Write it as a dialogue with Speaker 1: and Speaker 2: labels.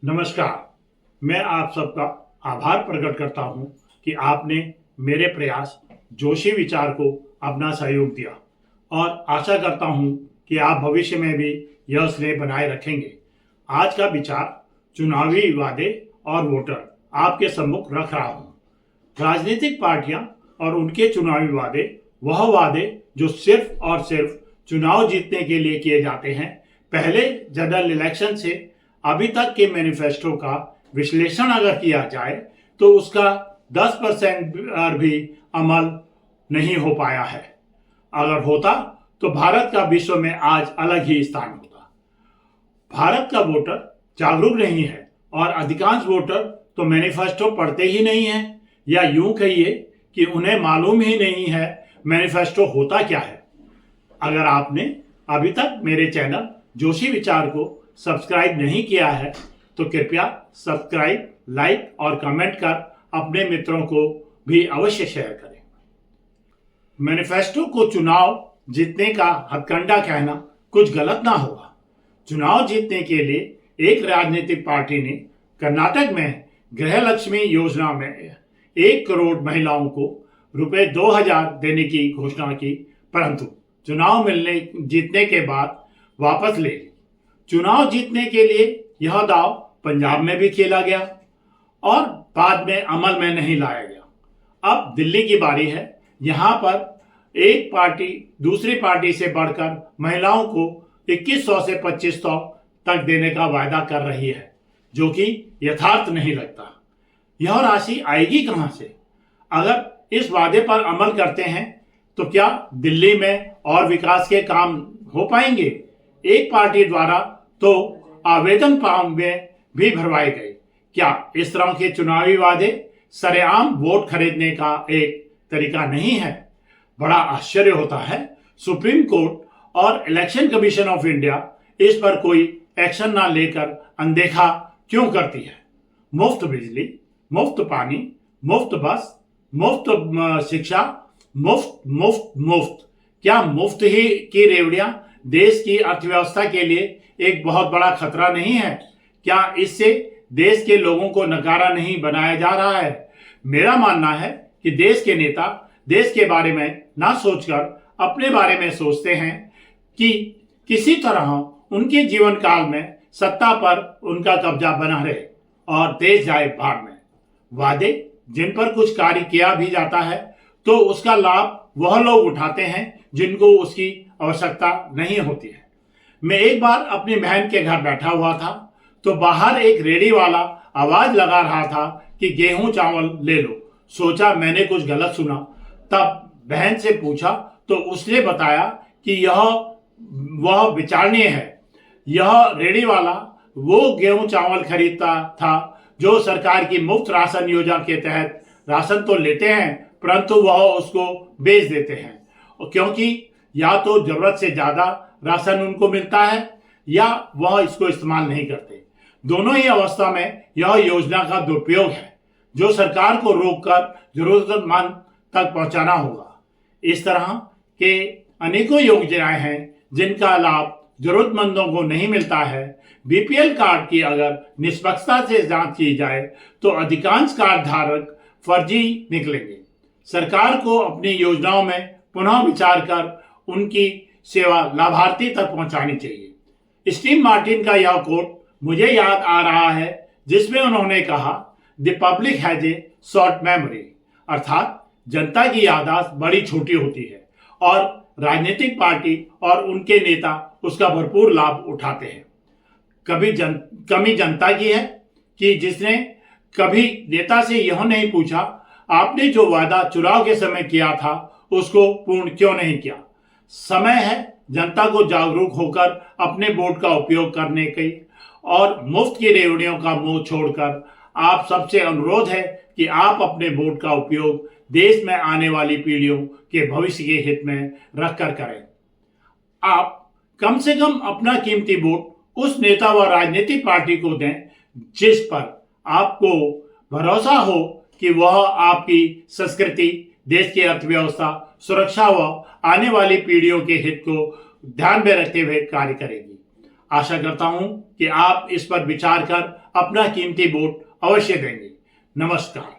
Speaker 1: नमस्कार। मैं आप सबका आभार प्रकट करता हूं कि आपने मेरे प्रयास जोशी विचार को अपना सहयोग दिया और आशा करता हूं कि आप भविष्य में भी यह स्नेह बनाए रखेंगे। आज का विचार चुनावी वादे और वोटर आपके सम्मुख रख रहा हूं। राजनीतिक पार्टियां और उनके चुनावी वादे वह वादे जो सिर्फ और सिर्फ चुनाव जीतने के लिए किए जाते हैं। पहले जनरल इलेक्शन से अभी तक के मैनिफेस्टो का विश्लेषण अगर किया जाए तो उसका 10% भी अमल नहीं हो पाया है। अगर होता तो भारत का विश्व में आज अलग ही स्थान होता। भारत का वोटर जागरूक नहीं है और अधिकांश वोटर तो मैनिफेस्टो पढ़ते ही नहीं है, या यूं कहिए कि उन्हें मालूम ही नहीं है मैनिफेस्टो होता क्या है। अगर आपने अभी तक मेरे चैनल जोशी विचार को सब्सक्राइब नहीं किया है तो कृपया सब्सक्राइब, लाइक और कमेंट कर अपने मित्रों को भी अवश्य शेयर करें। मैनिफेस्टो को चुनाव जीतने का हथकंडा कहना कुछ गलत ना होगा। चुनाव जीतने के लिए एक राजनीतिक पार्टी ने कर्नाटक में गृह लक्ष्मी योजना में 1 करोड़ महिलाओं को रुपए 2000 देने की घोषणा की, परंतु चुनाव जीतने के बाद वापस ले ली। चुनाव जीतने के लिए यह दाव पंजाब में भी खेला गया और बाद में अमल में नहीं लाया गया। अब दिल्ली की बारी है। यहां पर एक पार्टी दूसरी पार्टी से बढ़कर महिलाओं को 2100 से 2500 तक देने का वायदा कर रही है, जो कि यथार्थ नहीं लगता। यह राशि आएगी कहां से? अगर इस वादे पर अमल करते हैं तो क्या दिल्ली में और विकास के काम हो पाएंगे? एक पार्टी द्वारा तो आवेदन फॉर्म में भी भरवाए गए। क्या इस तरह के चुनावी वादे सरेआम वोट खरीदने का एक तरीका नहीं है? बड़ा आश्चर्य होता है सुप्रीम कोर्ट और इलेक्शन कमीशन ऑफ इंडिया इस पर कोई एक्शन ना लेकर अनदेखा क्यों करती है। मुफ्त बिजली, मुफ्त पानी, मुफ्त बस, मुफ्त शिक्षा, मुफ्त मुफ्त मुफ्त। क्या मुफ्त ही की रेवड़ियां देश की अर्थव्यवस्था के लिए एक बहुत बड़ा खतरा नहीं है? क्या इससे देश के लोगों को नकारा नहीं बनाया जा रहा है? मेरा मानना है कि देश के नेता देश के बारे में ना सोचकर अपने बारे में सोचते हैं कि किसी तरह उनके जीवन काल में सत्ता पर उनका कब्जा बना रहे और देश जाए भाड़ में। वादे जिन पर कुछ कार्य किया भी जाता है तो उसका लाभ वह लोग उठाते हैं जिनको उसकी आवश्यकता नहीं होती है। मैं एक बार अपनी बहन के घर बैठा हुआ था तो बाहर एक रेडी वाला आवाज लगा रहा था कि गेहूं चावल ले लो। सोचा मैंने कुछ गलत सुना, तब बहन से पूछा तो उसने बताया कि यह वह विचारणीय है। यह रेडी वाला वो गेहूं चावल खरीदता था जो सरकार की मुफ्त राशन योजना के तहत राशन तो लेते हैं, परंतु वह उसको बेच देते हैं, क्योंकि या तो जरूरत से ज्यादा राशन उनको मिलता है या वह इसको इस्तेमाल नहीं करते। दोनों ही अवस्था में यह योजना का दुरुपयोग है जो सरकार को रोककर जरूरतमंद तक पहुंचाना होगा। इस तरह के अनेकों योजनाएं हैं जिनका लाभ जरूरतमंदों को नहीं मिलता है। बीपीएल कार्ड की अगर निष्पक्षता से जांच की जाए तो अधिकांश कार्ड धारक फर्जी निकलेंगे। सरकार को अपनी योजनाओं में पुनः विचार कर उनकी सेवा लाभार्थी तक पहुंचानी चाहिए। स्टीव मार्टिन का यह कोट मुझे याद आ रहा है, जिसमें उन्होंने कहा, the public has a short memory, अर्थात जनता की याददाश्त बड़ी छोटी होती है और राजनीतिक पार्टी और उनके नेता उसका भरपूर लाभ उठाते हैं। कमी जनता की है कि जिसने कभी नेता से यह नहीं पूछा आपने जो वादा चुनाव के समय किया था उसको पूर्ण क्यों नहीं किया। समय है जनता को जागरूक होकर अपने वोट का उपयोग करने की और मुफ्त की रेवड़ियों का मोह छोड़कर आप सबसे अनुरोध है कि आप अपने वोट का उपयोग देश में आने वाली पीढ़ियों के भविष्य के हित में रखकर करें। आप कम से कम अपना कीमती वोट उस नेता व राजनीतिक पार्टी को दें जिस पर आपको भरोसा हो कि वह आपकी संस्कृति, देश की अर्थव्यवस्था, सुरक्षा व आने वाली पीढ़ियों के हित को ध्यान में रखते हुए कार्य करेगी। आशा करता हूं कि आप इस पर विचार कर अपना कीमती वोट अवश्य देंगे। नमस्कार।